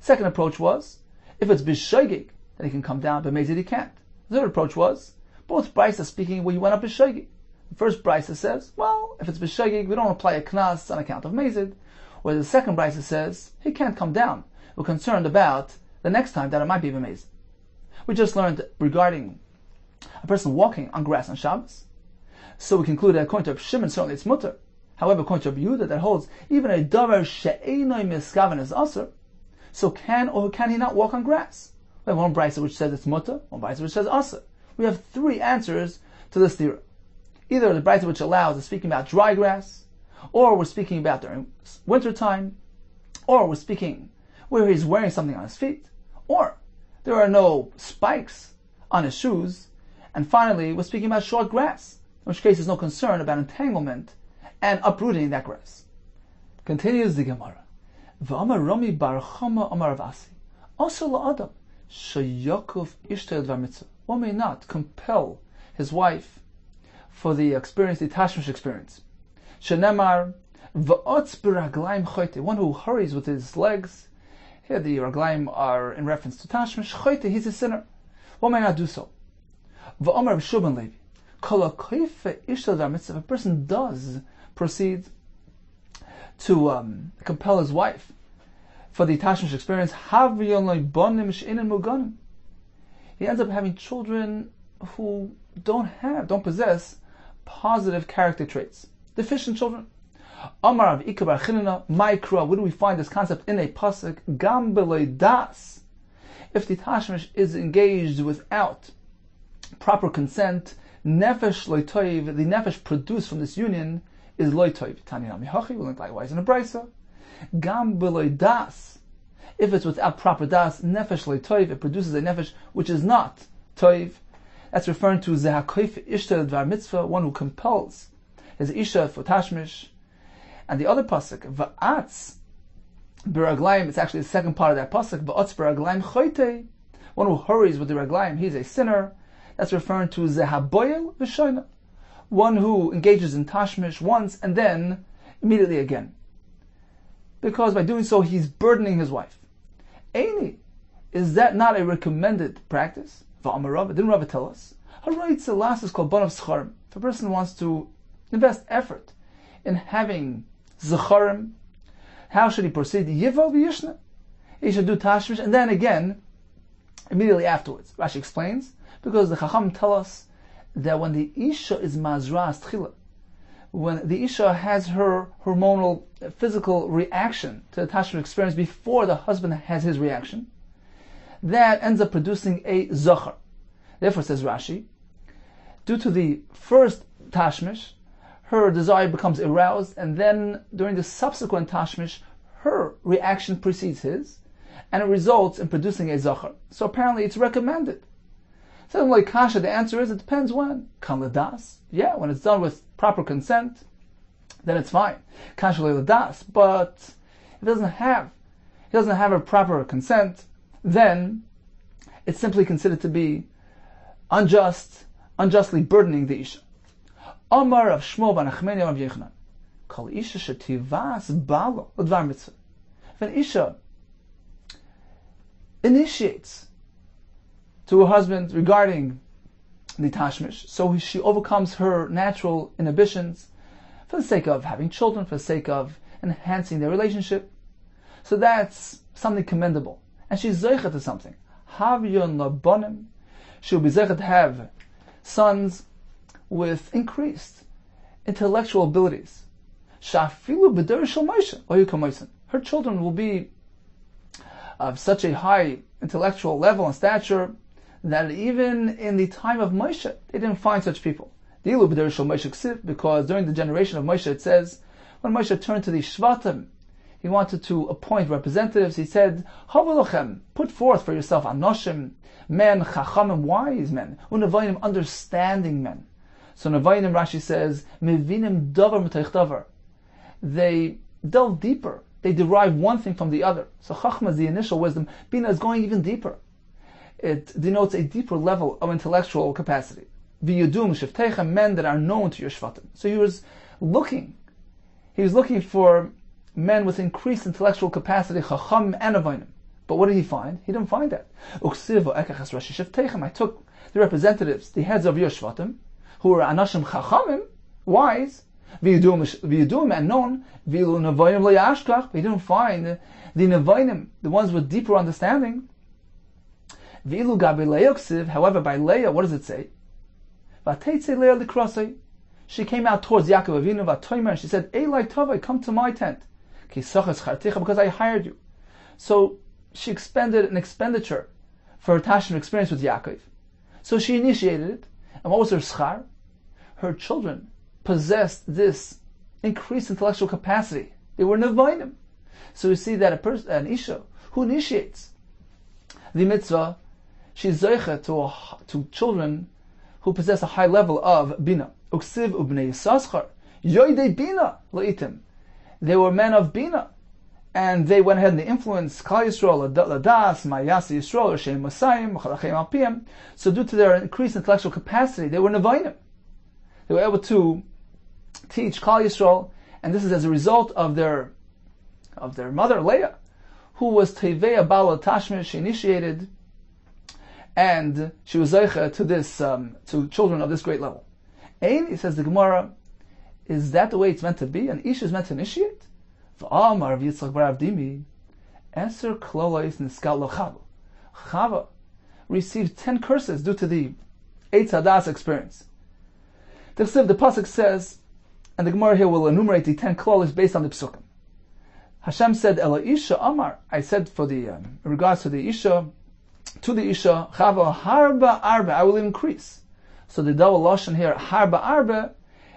Second approach was, if it's b'shogeg, that he can come down, but maybe he can't. The third approach was, both braysos are speaking where he went up b'shogeg. The first brayso says, well, if it's b'shogeg, we don't apply a knas on account of mezid. Whereas the second brayso says, he can't come down. We're concerned about the next time that it might be b'mezid. We just learned regarding a person walking on grass on Shabbos. So we conclude that according to Reb Shimon, certainly it's mutter. However, according to Rabbi Yehuda, that holds even a davar she'einoi miskaven is aser. So can or can he not walk on grass? We have one brisa which says it's mutter, one brisa which says asa. We have three answers to this theory. Either the brisa which allows is speaking about dry grass, or we're speaking about during winter time, or we're speaking where he's wearing something on his feet, or there are no spikes on his shoes, and finally we're speaking about short grass, in which case there's no concern about entanglement and uprooting that grass. Continues the Gemara. V'amar Rami bar Chama amar Rav Asi, also la'adam sheyakov ishtel dvar mitzvah. One may not compel his wife for the experience, the tashmish experience. Shenemar v'otz b'raglaim choyte, one who hurries with his legs. Here the raglaim are in reference to tashmish. Choyte, he's a sinner. One may not do so. V'amar R'Shua ben Levi, kol ha'koife ishtel dvar mitzvah. If a person does proceed to compel his wife for the tashmish experience, he ends up having children who don't possess positive character traits, deficient children. Amar of Ikabar Chinana, Maikra, where do we find this concept in a pasuk? Gam beloy das. If the tashmish is engaged without proper consent, nefesh loy toiv, the nefesh produced from this union is loy toiv. Tani nami hachi, we learned likewise in a brisa. Gam beloy das. If it's without proper das, nefesh loy toiv, it produces a nefesh which is not toiv. That's referring to zehakoif ishta dvar mitzvah, one who compels his isha for tashmish. And the other pasuk, va'atz beraglaim, it's actually the second part of that pasuk, va'atz beraglaim choyte, one who hurries with the raglaim, he's a sinner. That's referring to zehaboyel v'shoyna, one who engages in tashmish once and then immediately again. Because by doing so, he's burdening his wife. Eini, is that not a recommended practice? Didn't Rabbi tell us? If a person wants to invest effort in having zecharim, how should he proceed? Yivo v'yishna. He should do tashmish and then again, immediately afterwards. Rashi explains, because the Chacham tell us that when the Isha is mazras tchila, when the Isha has her hormonal, physical reaction to the tashmish experience before the husband has his reaction, that ends up producing a zachar. Therefore, says Rashi, due to the first tashmish, her desire becomes aroused, and then during the subsequent tashmish, her reaction precedes his, and it results in producing a zachar. So apparently it's recommended. So like kasha, the answer is it depends when. Kan ledas, yeah, when it's done with proper consent, then it's fine. Kasha ledas, but if he doesn't have a proper consent, then it's simply considered to be unjustly burdening the isha. Amar of Shmuel ben Achmeni of Yechanan, kol isha shetivas balo l'dvar mitzvah. If an isha initiates to her husband regarding the tashmish, so she overcomes her natural inhibitions for the sake of having children, for the sake of enhancing their relationship, so that's something commendable. And she's zeicha to something. Havyon labonim, she'll be zeicha to have sons with increased intellectual abilities. Shafilu b'der shel Moshe, or yukamoisen. Her children will be of such a high intellectual level and stature that even in the time of Moshe, they didn't find such people. Dilu b'der shel Moshe ksiv, because during the generation of Moshe, it says, when Moshe turned to the Shvatim, he wanted to appoint representatives. He said, Havalochem, put forth for yourself anoshim, men, chachamim, wise men, unavayim, understanding men. So Navayim, Rashi says, mevinim davar m'tayich davar. They delve deeper. They derive one thing from the other. So chachma is the initial wisdom. Bina is going even deeper. It denotes a deeper level of intellectual capacity. V'yudum shiftechem, men that are known to your shvatim. So he was looking for men with increased intellectual capacity, chacham and avayim. But what did he find? He didn't find that. I took the representatives, the heads of your shvatim, who were anashim chachamim, wise, v'yudum and known, v'yilu nevayim le'yashkach. He didn't find the nevayim, the ones with deeper understanding. V'ilu gabi le'yoksiv. However, by Leah, what does it say? V'ateitze Leah l'krasei. She came out towards Yaakov Avinu, v'atoymer, and she said, Elai tovai, come to my tent, because I hired you. So she expended an expenditure for her Tashmish experience with Yaakov. So she initiated it. And what was her schar? Her children possessed this increased intellectual capacity. They were nevoinim. So we see that an isha who initiates the mitzvah, she's zeicha to children who possess a high level of bina. Uksiv ubnei yisaschar yoidei bina lo'itim. They were men of bina, and they went ahead and they influenced Klal Yisrael, Ladas, Mayasi Yisrael, Shem Masayim, Machalachem Alpiyim. So due to their increased intellectual capacity, they were nevoinim. They were able to teach Klal Yisrael, and this is as a result of their mother Leah, who was Tevei Bala Tashmish. She initiated, and she was zeicha to this to children of this great level. Ein, says the Gemara, is that the way it's meant to be? An isha is meant to initiate. V'amar Rav Yitzchak bar Avdimi, Eser klolos niskal lo Chava. Chava received 10 curses due to the Eitz Hadas experience. The pasuk says, and the Gemara here will enumerate the 10 klolos based on the psukim. Hashem said, Ela Isha Amar, I said for the in regards to the Isha, Chava harba arba, I will increase. So the double lashon here, harba arba,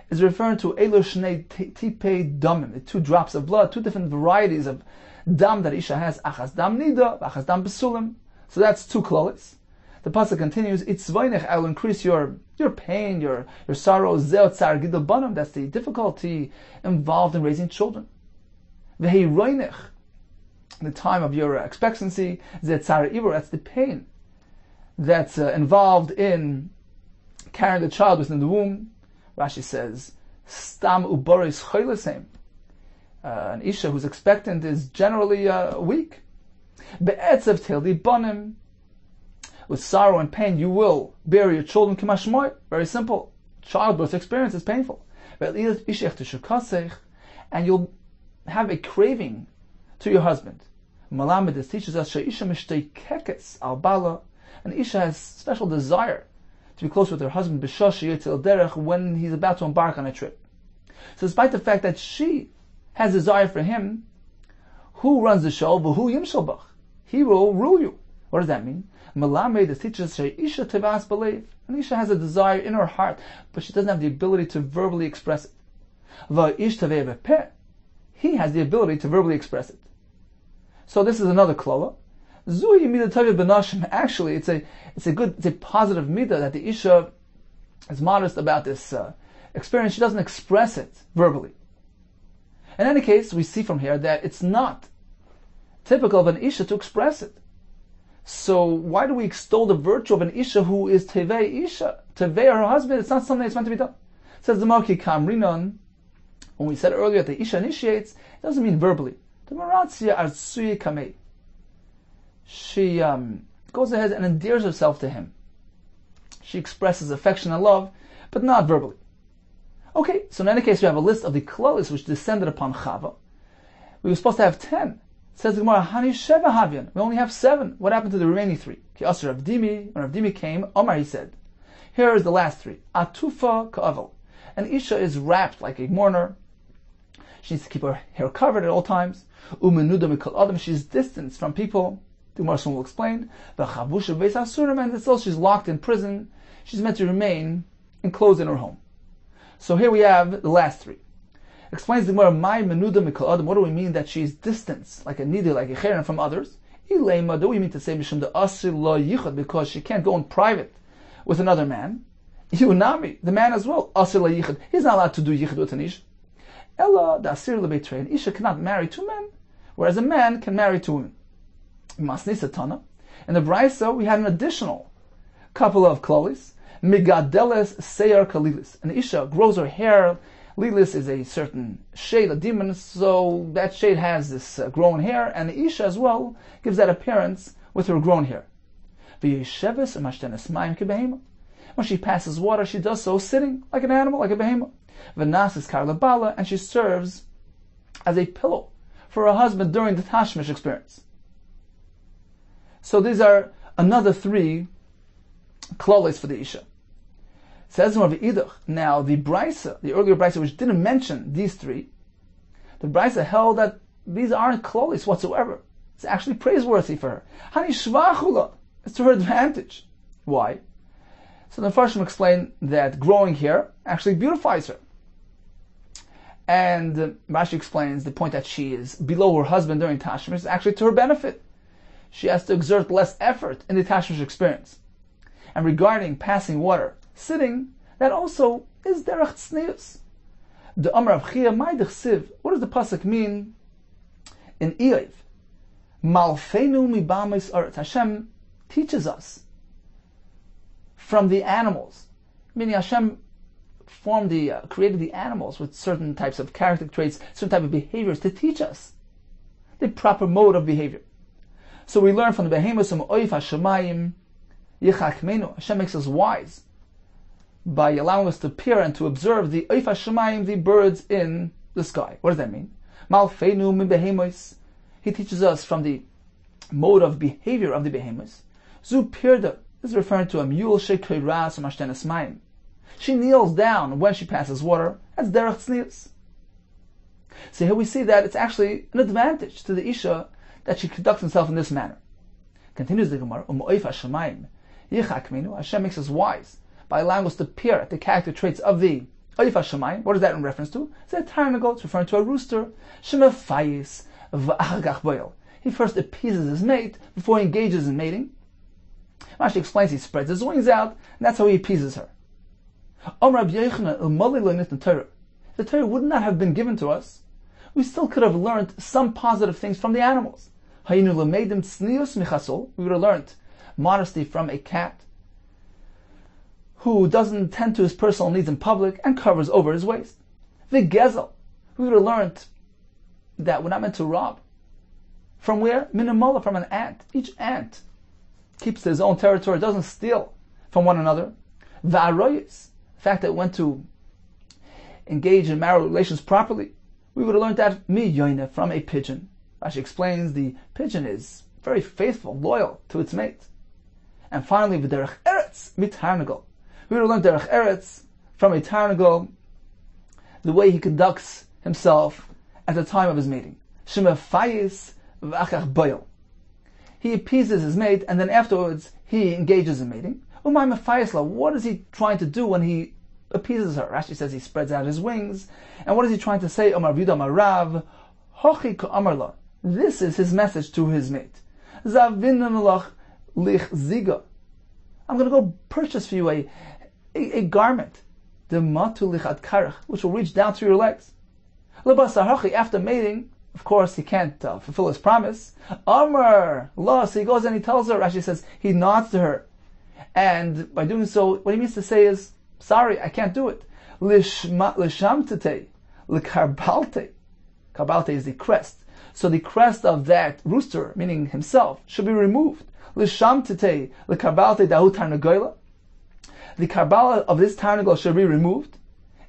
is referring to Elo Shnei Tipei Damim, the 2 drops of blood, 2 different varieties of dam that Isha has, Achas dam nida, Achas dam besulim. So that's 2 klolis. The pasuk continues, Itzvaynech, I will increase your pain, your sorrow, Zeo Tzar Gidol Banam, that's the difficulty involved in raising children. V'hei roinech, the time of your expectancy, Zeo Tzar Ibor, that's the pain that's involved in carrying the child within the womb. Rashi says, Stam uboris choylesem. An isha who's expectant is generally weak. Be'etzev tildi bonim. With sorrow and pain, you will bear your children. Kimashmoy. Very simple. Childbirth experience is painful. And you'll have a craving to your husband. Malamed, this teaches us, she'isha mishteikekes al bala. An isha has special desire to be close with her husband when he's about to embark on a trip. So despite the fact that she has desire for him, who runs the show? V'hu yimshalbach. He will rule you. What does that mean? Malamed, this teaches she'isha tevas belev. An isha has a desire in her heart, but she doesn't have the ability to verbally express it. V'ish tevei v'peh. He has the ability to verbally express it. So this is another klola. Zui midah taveh benashim. Actually, it's a positive midah that the isha is modest about this experience. She doesn't express it verbally. In any case, we see from here that it's not typical of an isha to express it. So why do we extol the virtue of an isha who is tevei isha, tevei her husband? It's not something that's meant to be done. It says the Malki Kamrinon. When we said earlier that the isha initiates, it doesn't mean verbally. The Maratzia arsui kamei. She goes ahead and endears herself to him. She expresses affection and love, but not verbally. Okay, so in any case, we have a list of the klolis which descended upon Chava. We were supposed to have 10. It says the Gemara, Hani Sheva Havyan. We only have 7. What happened to the remaining 3? Ki Asur Rav Dimi. When Rav Dimi came, Omar, he said, here is the last 3. Atufa ka'avel. An isha is wrapped like a mourner. She needs to keep her hair covered at all times. Umenuda mikol adam. She's distanced from people. The Gemara will explain. And still she's locked in prison. She's meant to remain enclosed in her home. So here we have the last 3. Explains the Gemara, my menuda mikol adam. What do we mean that she's distanced, like a nida, like a cheren from others? Ilema, do we mean to say mishum the asir lo yichud, because she can't go in private with another man? Yunami, the man as well, asir lo yichud. He's not allowed to do yichud with an isha. Ella, the asir lo beitrei. An isha cannot marry 2 men, whereas a man can marry 2 women. Masnisa Tana. In the Braisa, we had an additional couple of klolis. Migadeles seyar kalilis. An isha grows her hair. Lilis is a certain shade, a demon, so that shade has this grown hair, and the isha as well gives that appearance with her grown hair. When she passes water, she does so sitting like an animal, like a behemoth. V'nas is karlabala, and she serves as a pillow for her husband during the Tashmish experience. So these are another 3 klolis for the isha. Says now the Braisa, the earlier Braisa, which didn't mention these 3, the Braisa held that these aren't klolis whatsoever. It's actually praiseworthy for her. Hani shvachula. It's to her advantage. Why? So the Farshim explain that growing hair actually beautifies her. And Rashi explains the point that she is below her husband during Tashmish is actually to her benefit. She has to exert less effort in the Tashmish experience. And regarding passing water, sitting, that also is derech tznius. The Amar of Chia Maidich Siv. What does the pasuk mean in Eiv? Malfeinu mibamis aretz. Hashem teaches us from the animals, meaning Hashem created the animals with certain types of character traits, certain type of behaviors to teach us the proper mode of behavior. So we learn from the behemoths of Oif Hashemayim Yichakmenu. Hashem makes us wise by allowing us to peer and to observe the Oif Hashemayim, the birds in the sky. What does that mean? Malfeinu min behemoths. He teaches us from the mode of behavior of the behemoths. Zu pirda. This is referring to a mule shekeiras or mashtenes mayim. She kneels down when she passes water. That's derech tznius. So here we see that it's actually an advantage to the Isha that she conducts herself in this manner. Continues the Gemara, Hashem makes us wise by allowing us to peer at the character traits of the Oif Hashemayim. What is that in reference to? It's a tarnagol. It's referring to a rooster. He first appeases his mate before he engages in mating. Rashi explains he spreads his wings out, and that's how he appeases her. The Torah would not have been given to us. We still could have learned some positive things from the animals. We would have learned modesty from a cat who doesn't tend to his personal needs in public and covers over his waist. The gezel, we would have learned that we're not meant to rob. From where? Minamala, from an ant. Each ant keeps to his own territory, doesn't steal from one another. Va'aroyis, the fact that it went to engage in marital relations properly. We would have learned that miyoine, from a pigeon. Rashi explains the pigeon is very faithful, loyal to its mate. And finally, v'derech eretz mitarnagol. We would have learned derech eretz from a tarnagol, the way he conducts himself at the time of his mating. Shemefayis v'achach boil. He appeases his mate, and then afterwards he engages in mating. Umay mefayisla. What is he trying to do when he appeases her? Rashi says he spreads out his wings. And what is he trying to say? Omar Vida Marav, Hochi Amarla. This is his message to his mate. Zavinanalach lich ziga. I'm going to go purchase for you a garment, the matu lichat karach, which will reach down to your legs. Lebasahachi, after mating, of course he can't fulfill his promise. Amar la, so he goes and he tells her. Rashi says he nods to her, and by doing so, what he means to say is, sorry, I can't do it. Lishamtete, likarbalte. Karbalte is the crest. So the crest of that rooster, meaning himself, should be removed. Lishamtete, likarbalte dahu tarnagoyla. The karbala of this tarnagol should be removed.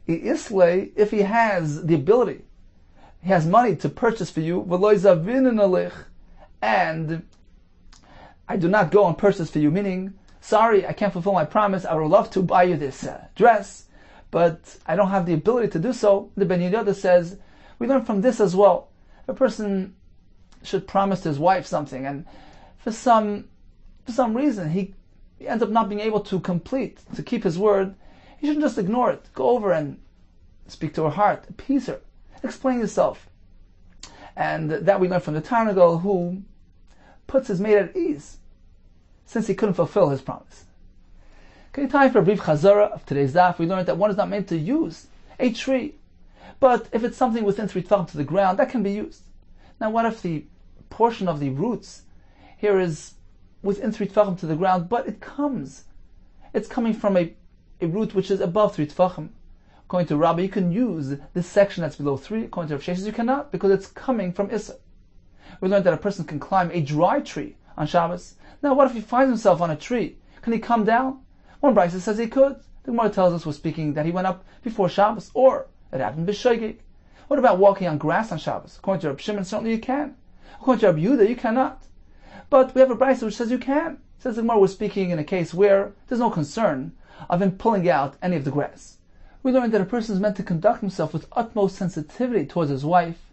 Islay, if he has the ability, he has money to purchase for you, and I do not go and purchase for you, meaning, sorry, I can't fulfill my promise, I would love to buy you this dress, but I don't have the ability to do so. The Ben Yehuda says, we learn from this as well. A person should promise his wife something, and for some reason he ends up not being able to keep his word. He shouldn't just ignore it. Go over and speak to her heart, appease her, explain yourself. And that we learn from the Tarnagol, who puts his mate at ease, since he couldn't fulfill his promise. Okay, time for a brief chazara of today's daf. We learned that one is not meant to use a tree, but if it's something within 3 tefachim to the ground, that can be used. Now, what if the portion of the roots here is within 3 tefachim to the ground, but it's coming from a root which is above 3 tefachim? According to Rabbi, you can use this section that's below 3. According to Rav Sheshes, you cannot, because it's coming from Issa. We learned that a person can climb a dry tree on Shabbos. Now, what if he finds himself on a tree? Can he come down? One Brisa says he could. The Gemara tells us we're speaking that he went up before Shabbos, or it happened b'shogeg. What about walking on grass on Shabbos? According to Rabbi Shimon, certainly you can. According to Rabbi Yehuda, you cannot. But we have a Brisa which says you can. It says the Gemara was speaking in a case where there's no concern of him pulling out any of the grass. We learned that a person is meant to conduct himself with utmost sensitivity towards his wife.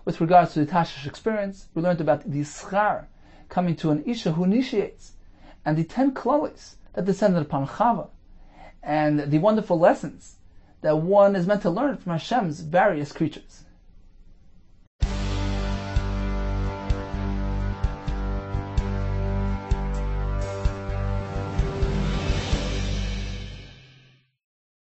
With regards to the Tashish experience, we learned about the schar coming to an Isha who initiates. and the 10 klalis that descended upon Chava, and the wonderful lessons that one is meant to learn from Hashem's various creatures.